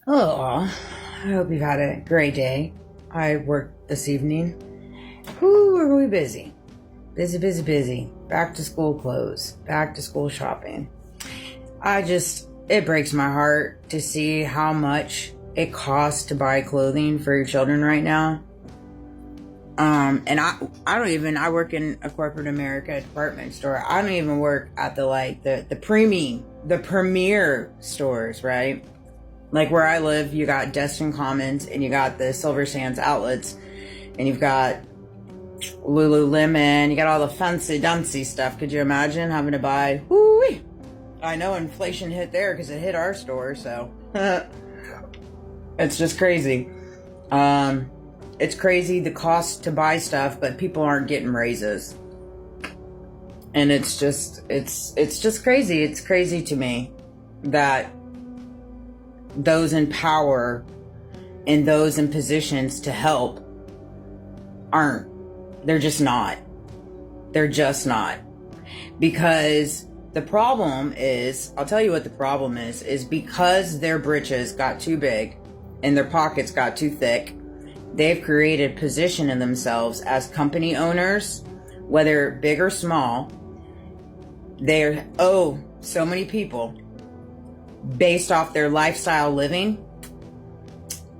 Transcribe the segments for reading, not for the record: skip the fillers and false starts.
Oh, I hope you've had a great day. I worked this evening. Whoo, are we busy? Busy, busy, busy. Back to school clothes, back to school shopping. It breaks my heart to see how much it costs to buy clothing for your children right now. And I work in a corporate America department store. I don't even work at the premier stores, right? Like where I live, you got Destin Commons and you got the Silver Sands outlets, and you've got Lululemon. You got all the fancy dancy stuff. Could you imagine having to buy? Whoo-wee. I know inflation hit there because it hit our store, so it's just crazy. It's crazy the cost to buy stuff, but people aren't getting raises, and it's just crazy. It's crazy to me that those in power and those in positions to help aren't. They're just not. They're just not. Because the problem is, I'll tell you what the problem is because their britches got too big and their pockets got too thick, they've created position in themselves as company owners, whether big or small. They owe so many people based off their lifestyle living,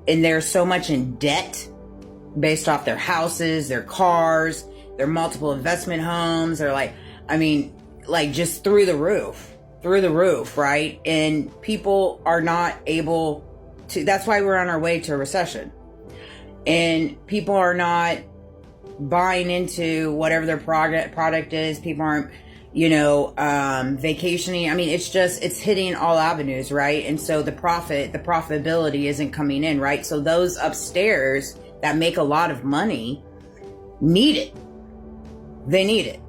and they're so much in debt based off their houses, their cars, their multiple investment homes. They're just through the roof, right? And people are not able to, that's why we're on our way to a recession. And people are not buying into whatever their product is. People aren't, vacationing. It's hitting all avenues, right? And so the profitability isn't coming in, right? So those upstairs that make a lot of money need it. They need it.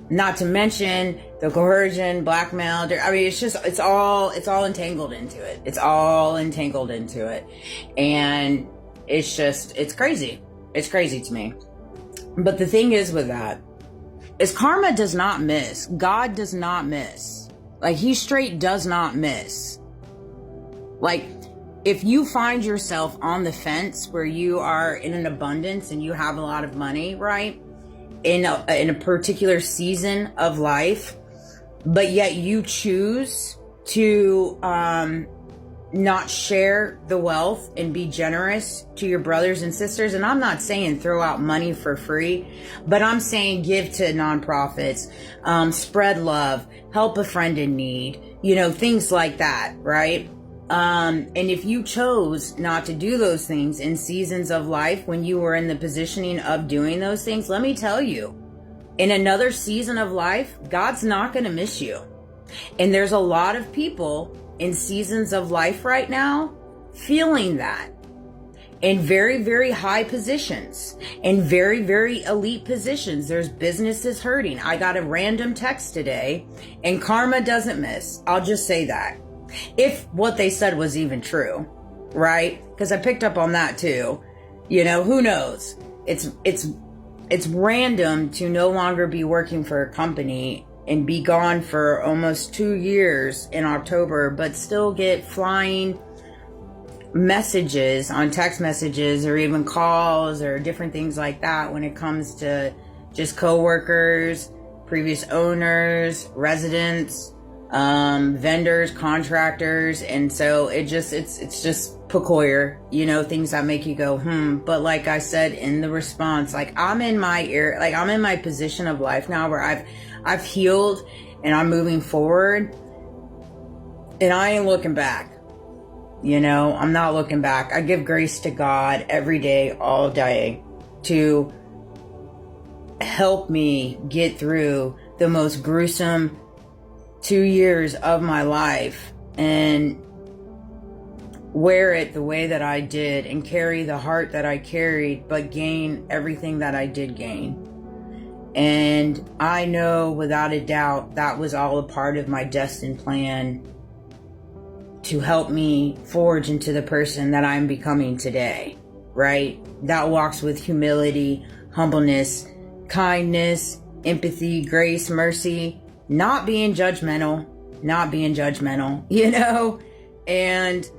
Not to mention the coercion, blackmail. It's all entangled into it. It's all entangled into it. And it's crazy. It's crazy to me. But the thing is with that, is karma does not miss. God does not miss. Like, he straight does not miss. Like, if you find yourself on the fence where you are in an abundance and you have a lot of money, right? In a particular season of life, but yet you choose to not share the wealth and be generous to your brothers and sisters. And I'm not saying throw out money for free, but I'm saying give to nonprofits, spread love, help a friend in need, things like that, right? And if you chose not to do those things in seasons of life when you were in the positioning of doing those things, let me tell you, in another season of life, God's not going to miss you. And there's a lot of people in seasons of life right now feeling that, in very, very high positions, in very, very elite positions. There's businesses hurting. I got a random text today, and karma doesn't miss. I'll just say that. If what they said was even true, right? Because I picked up on that too. Who knows? It's random to no longer be working for a company and be gone for almost 2 years in October, but still get flying messages on text messages or even calls or different things like that when it comes to just coworkers, previous owners, residents, vendors, contractors. And so it's just peculiar, things that make you go, But like I said in the response, I'm in my position of life now where I've healed and I'm moving forward, and I ain't looking back. I'm not looking back. I give grace to God every day, all day, to help me get through the most gruesome 2 years of my life and wear it the way that I did and carry the heart that I carried, but gain everything that I did gain. And I know without a doubt that was all a part of my destined plan to help me forge into the person that I'm becoming today, right? That walks with humility, humbleness, kindness, empathy, grace, mercy, not being judgmental, and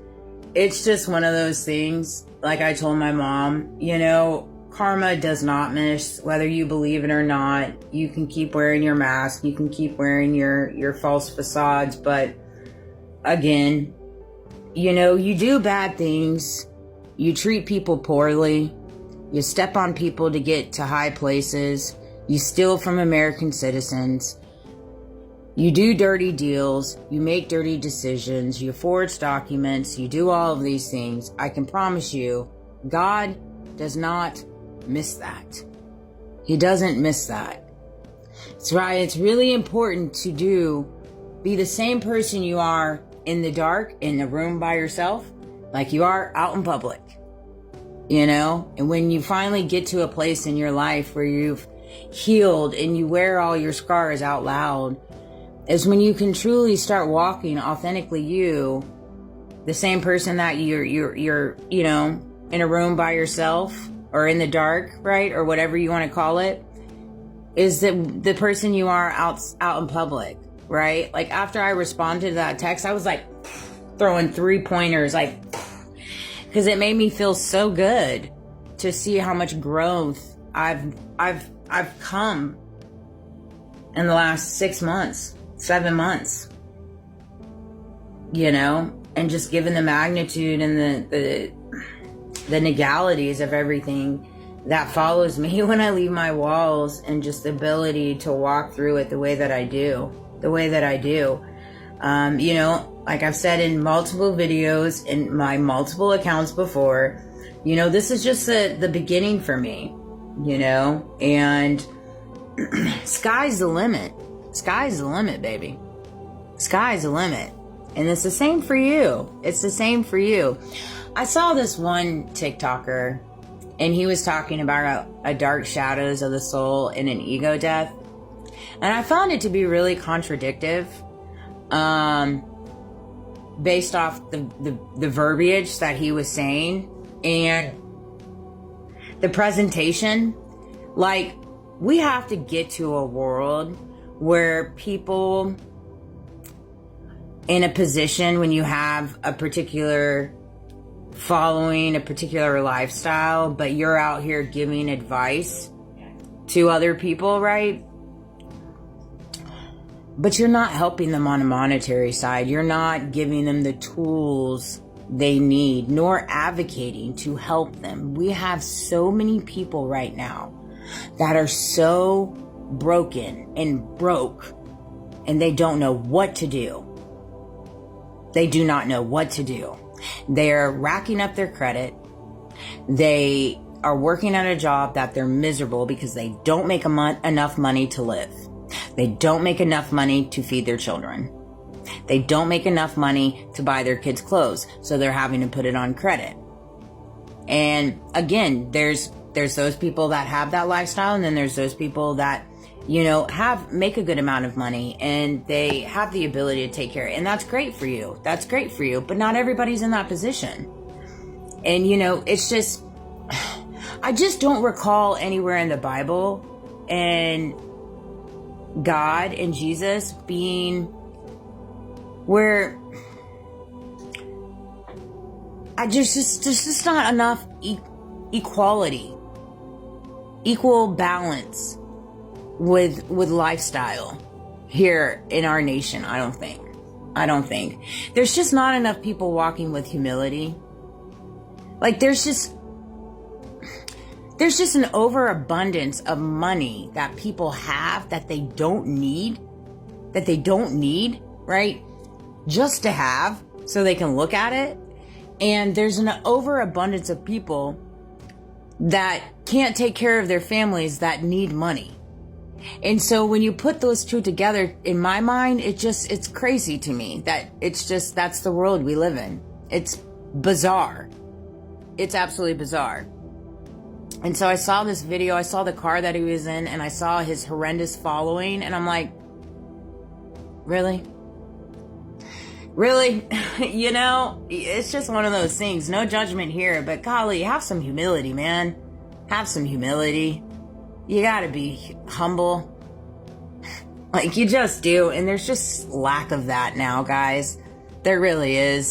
it's just one of those things. Like I told my mom, you know, karma does not miss, whether you believe it or not. You can keep wearing your mask, you can keep wearing your false facades, but again, you know, you do bad things, you treat people poorly, you step on people to get to high places, you steal from American citizens, you do dirty deals, you make dirty decisions, you forge documents, you do all of these things. I can promise you, God does not miss that. He doesn't miss that. That's right. It's really important to be the same person you are in the dark, in the room by yourself, like you are out in public, you know? And when you finally get to a place in your life where you've healed and you wear all your scars out loud, is when you can truly start walking authentically you, the same person that you're, you know, in a room by yourself or in the dark, right? Or whatever you want to call it, is the person you are out in public, right? Like after I responded to that text, I was like throwing 3 pointers, like, because it made me feel so good to see how much growth I've come in the last 6 months, 7 months, you know, and just given the magnitude and the legalities of everything that follows me when I leave my walls, and just the ability to walk through it the way that I do. You know, like I've said in multiple videos in my multiple accounts before, you know, this is just the beginning for me, you know, and sky's the limit. Sky's the limit, baby. Sky's the limit. And it's the same for you. It's the same for you. I saw this one TikToker, and he was talking about a dark shadows of the soul and an ego death. And I found it to be really contradictive, based off the verbiage that he was saying and the presentation. Like, we have to get to a world where people in a position, when you have a particular following, a particular lifestyle, but you're out here giving advice to other people, right? But you're not helping them on a monetary side. You're not giving them the tools they need, nor advocating to help them. We have so many people right now that are so broken and broke, and they don't know what to do. They do not know what to do. They're racking up their credit. They are working at a job that they're miserable because they don't make enough money to live. They don't make enough money to feed their children. They don't make enough money to buy their kids clothes, so they're having to put it on credit. And again, there's those people that have that lifestyle, and then there's those people that, you know, make a good amount of money and they have the ability to take care of it. And that's great for you. That's great for you. But not everybody's in that position. And, you know, it's just, I just don't recall anywhere in the Bible and God and Jesus being where there's just not enough equality, equal balance with lifestyle here in our nation. I don't think there's just not enough people walking with humility. Like there's just an overabundance of money that people have that they don't need, right? Just to have so they can look at it. And there's an overabundance of people that can't take care of their families that need money. And so when you put those two together, in my mind, it's crazy to me that that's the world we live in. It's bizarre. It's absolutely bizarre. And so I saw this video, I saw the car that he was in, and I saw his horrendous following, and I'm like, really? Really? You know, it's just one of those things. No judgment here, but golly, have some humility, man. Have some humility. You gotta be humble. Like, you just do. And there's just lack of that now, guys. There really is.